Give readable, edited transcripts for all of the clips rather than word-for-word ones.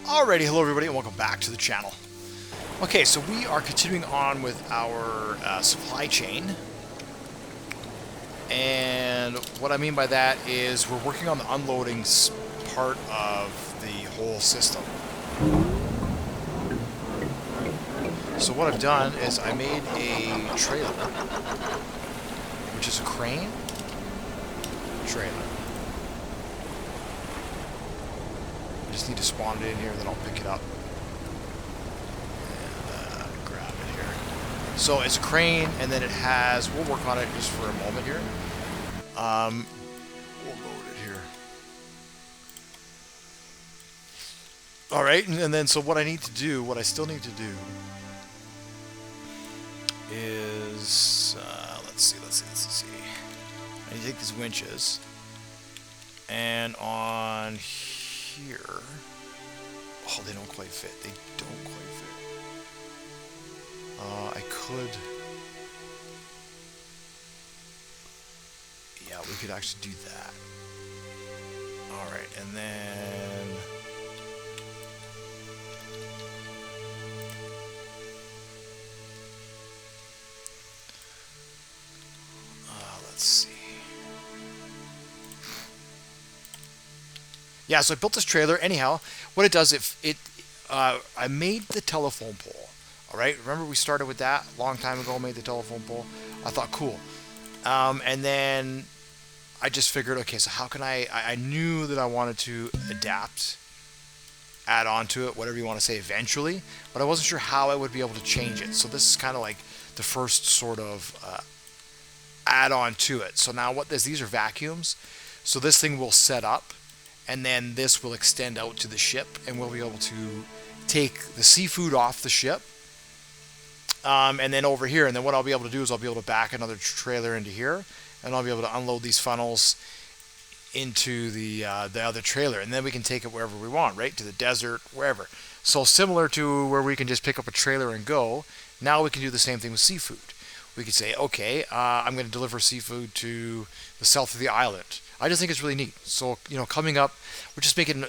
Alrighty, hello everybody and welcome back to the channel. Okay, so we are continuing on with our supply chain. And what I mean by that is we're working on the unloading part of the whole system. So what I've done is I made a trailer, which is a crane trailer. I just need to spawn it in here, then I'll pick it up. Grab it here. So it's a crane, and then it has, we'll work on it just for a moment here. We'll load it here. All right, and then so what I need to do, what I still need to do is, let's see. I need to take these winches, and on here, oh, they don't quite fit. They don't quite fit. I could, yeah, we could actually do that. All right, and then let's see. Yeah, so I built this trailer. Anyhow, what it does, I made the telephone pole. All right, remember we started with that a long time ago. Made the telephone pole. I thought cool, and then I just figured, okay, so how can I knew that I wanted to adapt, add on to it, whatever you want to say, eventually, but I wasn't sure how I would be able to change it. So this is kind of like the first sort of add on to it. So now what these are vacuums. So this thing will set up, and then this will extend out to the ship, and we'll be able to take the seafood off the ship, and then over here, and then what I'll be able to do is I'll be able to back another trailer into here, and I'll be able to unload these funnels into the other trailer, and then we can take it wherever we want, right, to the desert, wherever. So similar to where we can just pick up a trailer and go, now we can do the same thing with seafood. We could say, okay, I'm going to deliver seafood to the south of the island. I just think it's really neat. So, you know, coming up, we're just thinking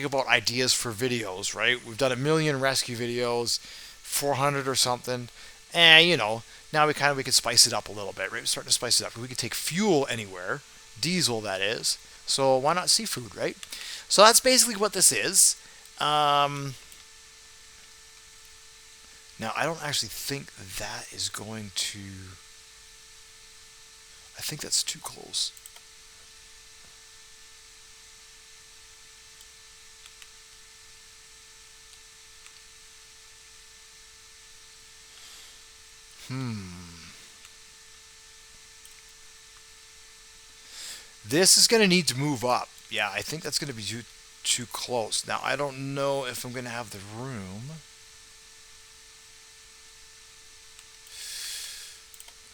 about ideas for videos, right? We've done 1 million rescue videos, 400 or something, and, you know, now we could spice it up a little bit, right? We're starting to spice it up. We could take fuel anywhere, diesel that is, so why not seafood, right? So that's basically what this is. Now, I don't actually think that is going to... I think that's too close. This is going to need to move up. Yeah, I think that's going to be too close. Now, I don't know if I'm going to have the room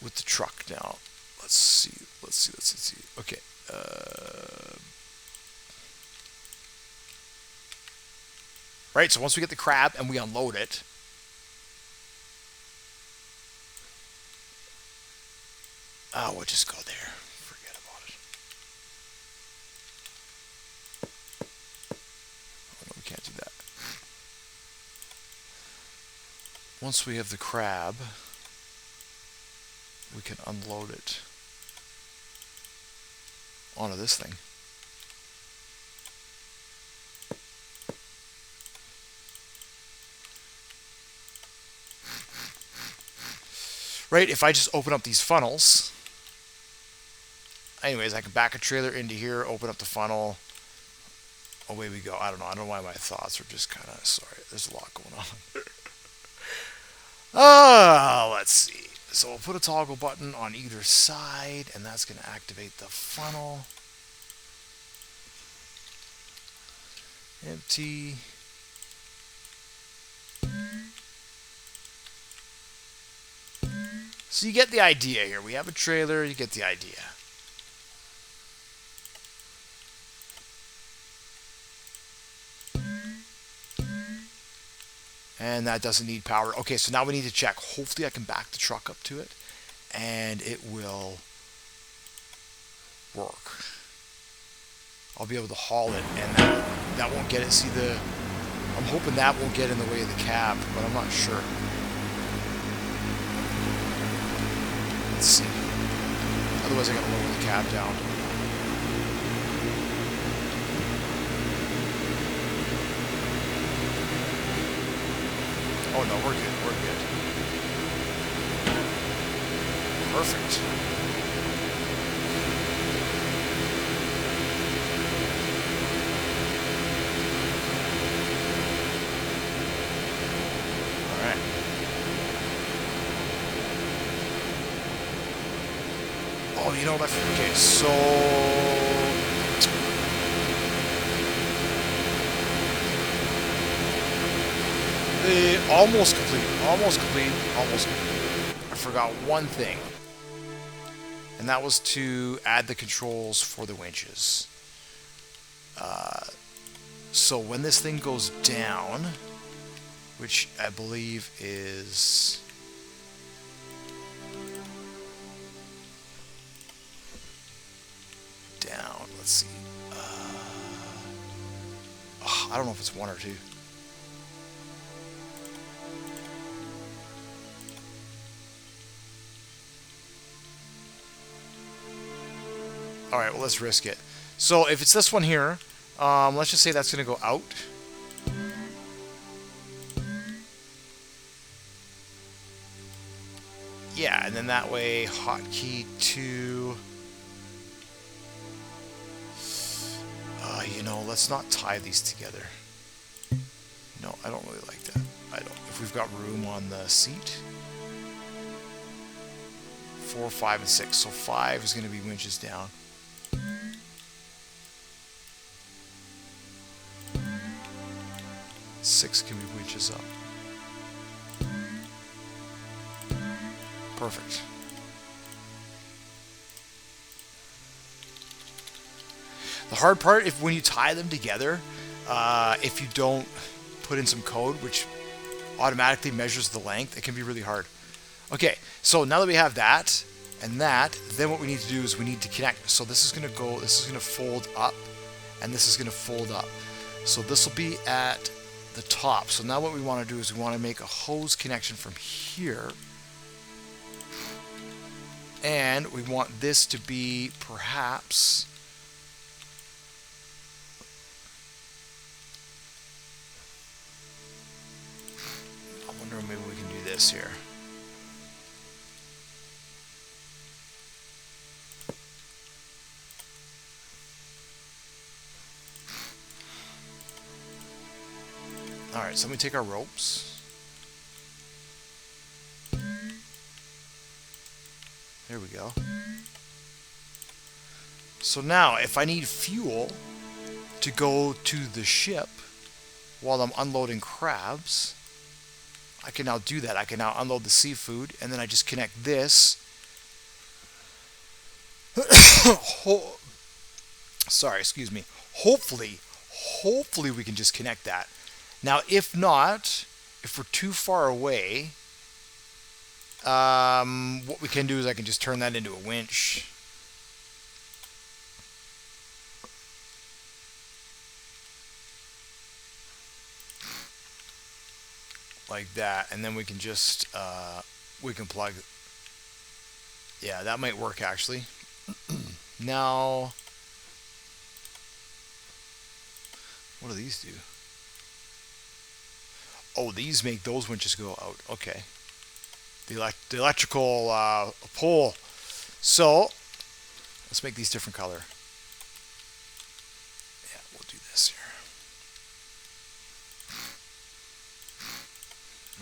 with the truck now. Let's see. Okay. Right, so once we get the crab and we unload it, we'll just go there. Forget about it. Oh, no, we can't do that. Once we have the crab, we can unload it onto this thing. Right, if I just open up these funnels, anyways, I can back a trailer into here, open up the funnel, away we go. I don't know why my thoughts are just kind of, sorry, there's a lot going on. Let's see. So we'll put a toggle button on either side, and that's going to activate the funnel. Empty. So you get the idea here. We have a trailer, you get the idea. And that doesn't need power. Okay, so now we need to check. Hopefully I can back the truck up to it, and it will work. I'll be able to haul it, and that won't get it. See, I'm hoping that won't get in the way of the cab, but I'm not sure. Let's see. Otherwise I gotta lower the cab down. Oh no, we're good, we're good. Perfect. Alright. Oh, you know what? Okay, so almost complete. Almost complete. Almost complete. I forgot one thing. And that was to add the controls for the winches. So when this thing goes down, which I believe is... down, let's see. I don't know if it's 1 or 2. Alright, well, let's risk it. So if it's this one here, let's just say that's going to go out. Yeah, and then that way, hotkey to... you know, let's not tie these together. No, I don't really like that. I don't. If we've got room on the seat. 4, 5, and 6. So 5 is going to be winches down. 6 can be winches up. Perfect. The hard part, if when you tie them together, if you don't put in some code, which automatically measures the length, it can be really hard. Okay, so now that we have that and that, then what we need to do is we need to connect. So this is going to go, this is going to fold up, and this is going to fold up. So this will be at the top. So now what we want to do is we want to make a hose connection from here. And we want this to be perhaps... I wonder if maybe we can do this here. Alright, so let me take our ropes. There we go. So now, if I need fuel to go to the ship while I'm unloading crabs, I can now do that. I can now unload the seafood, and then I just connect this. Sorry, excuse me. Hopefully we can just connect that. Now, if not, if we're too far away, what we can do is I can just turn that into a winch. Like that, and then we can just we can plug. Yeah, that might work actually. Now, what do these do? Oh, these make those winches go out. Okay. The electrical pole. So let's make these different color. Yeah, we'll do this here.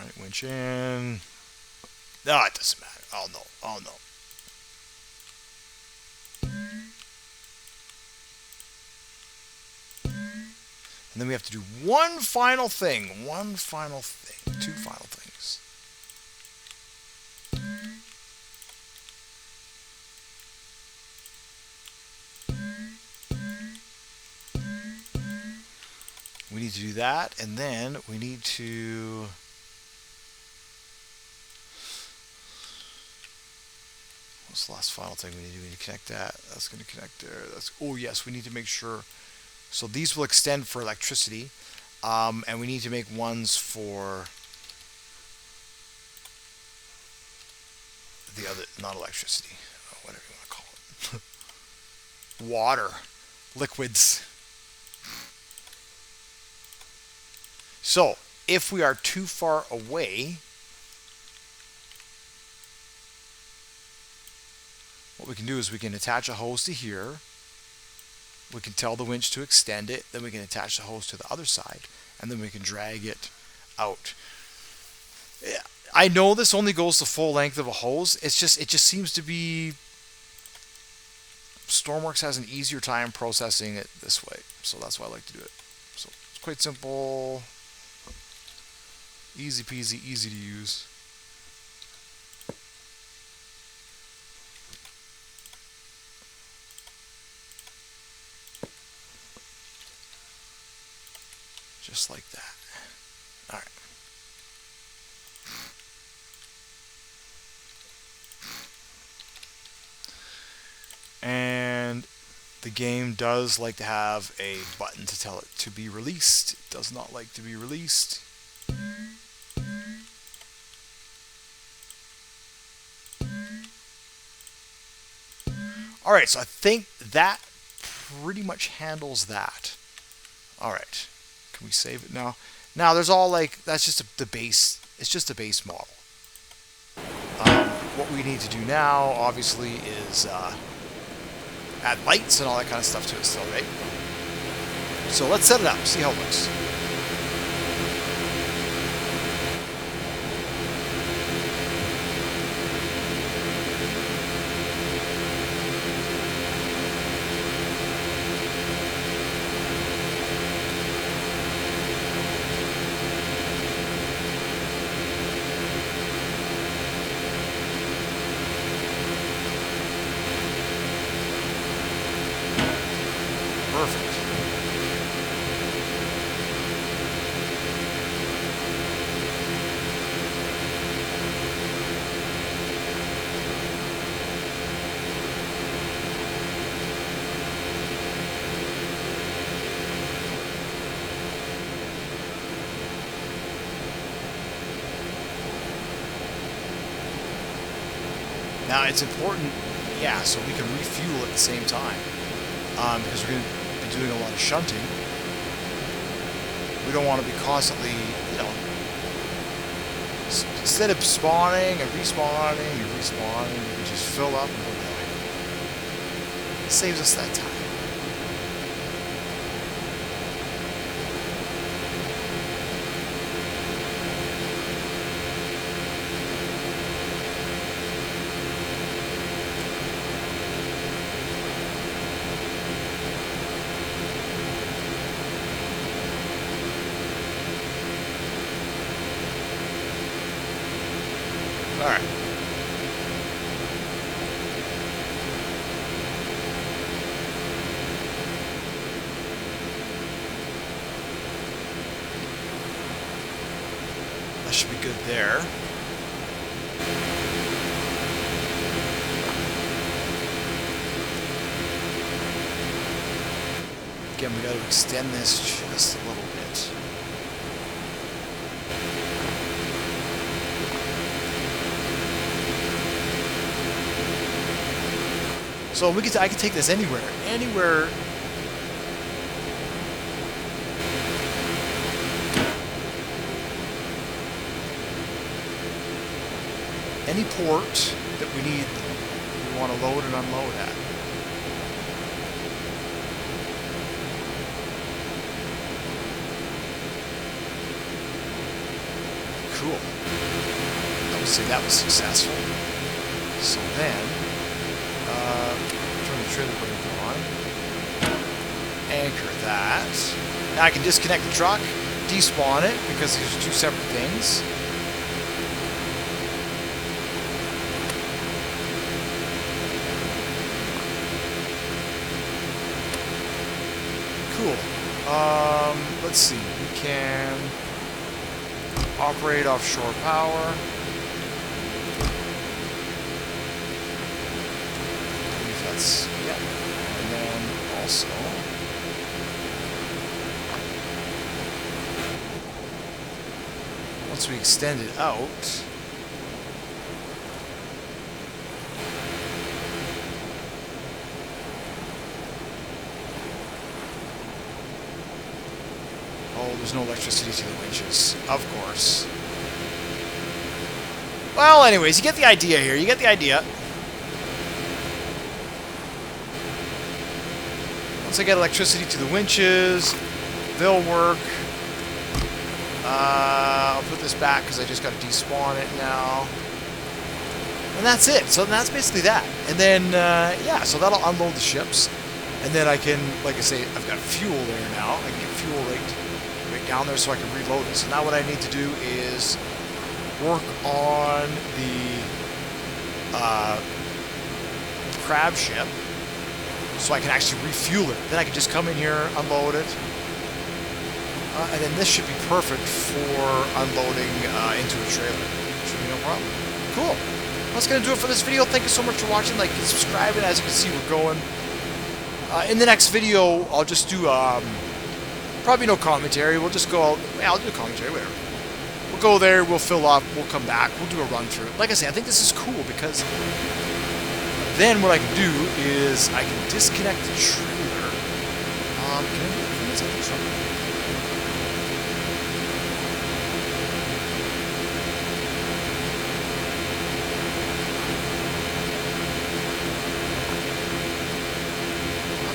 Right, winch in. No, it doesn't matter. Oh no. Oh no. And then we have to do one final thing. One final thing. Two final things. We need to do that, and then we need to... What's the last final thing we need to do? We need to connect that. That's going to connect there. That's... Oh, yes, we need to make sure... So these will extend for electricity. And we need to make ones for the other, not electricity, whatever you want to call it. Water, liquids. So if we are too far away, what we can do is we can attach a hose to here. We can tell the winch to extend it. Then we can attach the hose to the other side, and then we can drag it out. I know this only goes the full length of a hose. It just seems to be Stormworks has an easier time processing it this way, so that's why I like to do it. So it's quite simple, easy peasy, easy to use. Just like that. All right. And the game does like to have a button to tell it to be released. It does not like to be released. All right, so I think that pretty much handles that. All right, can we save it now? Now there's all like, that's just the base, it's just a base model. What we need to do now, obviously, is add lights and all that kind of stuff to it still, right? So let's set it up, see how it looks. Perfect. Now it's important, yeah, so we can refuel at the same time, because we're going to be doing a lot of shunting. We don't want to be constantly, you know, instead of spawning and respawning and respawning, we can just fill up and go down. It saves us that time. All right. That should be good there. Again, we got to extend this just a little bit. So I can take this anywhere. Any port that we need, we want to load and unload at. Cool. I would say that was successful. So then, turn the trailer brake on. Anchor that. Now I can disconnect the truck, despawn it, because these are two separate things. Cool. Let's see. We can operate offshore power. I believe that's, yeah. And then also once we extend it out, oh, there's no electricity to the winches, of course. Well, anyways, you get the idea here. You get the idea. Once I get electricity to the winches, they'll work. I'll put this back because I just got to despawn it now. And that's it. So that's basically that. And then, yeah, so that'll unload the ships. And then I can, like I say, I've got fuel there now. I can get fuel right down there so I can reload it. So now what I need to do is work on the crab ship so I can actually refuel it. Then I can just come in here, unload it. And then this should be perfect for unloading into a trailer. Should be no problem. Cool. That's going to do it for this video. Thank you so much for watching. Like and subscribe. And as you can see, we're going. In the next video, I'll just do probably no commentary. We'll just go. Yeah, I'll do a commentary, whatever. We'll go there. We'll fill up. We'll come back. We'll do a run through. Like I say, I think this is cool because then what I can do is I can disconnect the trailer. Can I set this up?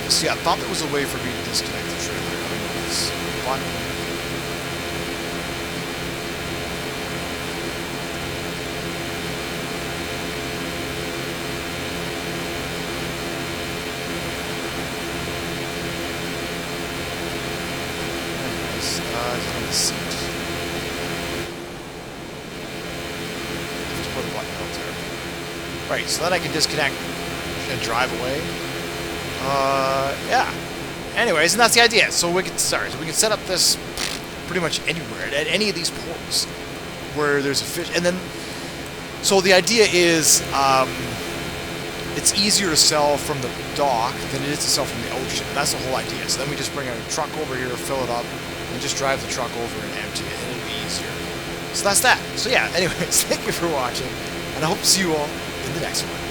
See, I thought there was a way for me to disconnect the trailer. I don't know if it's button. Anyways, it's on the seat. Just put a button out there. Right, so then I can disconnect and drive away. Yeah. Anyways, and that's the idea. So we can start. So we can set up this pretty much anywhere at any of these ports where there's a fish. And then, so the idea is, it's easier to sell from the dock than it is to sell from the ocean. That's the whole idea. So then we just bring a truck over here, fill it up, and just drive the truck over and empty it, and it'll be easier. So that's that. So yeah. Anyways, thank you for watching, and I hope to see you all in the next one.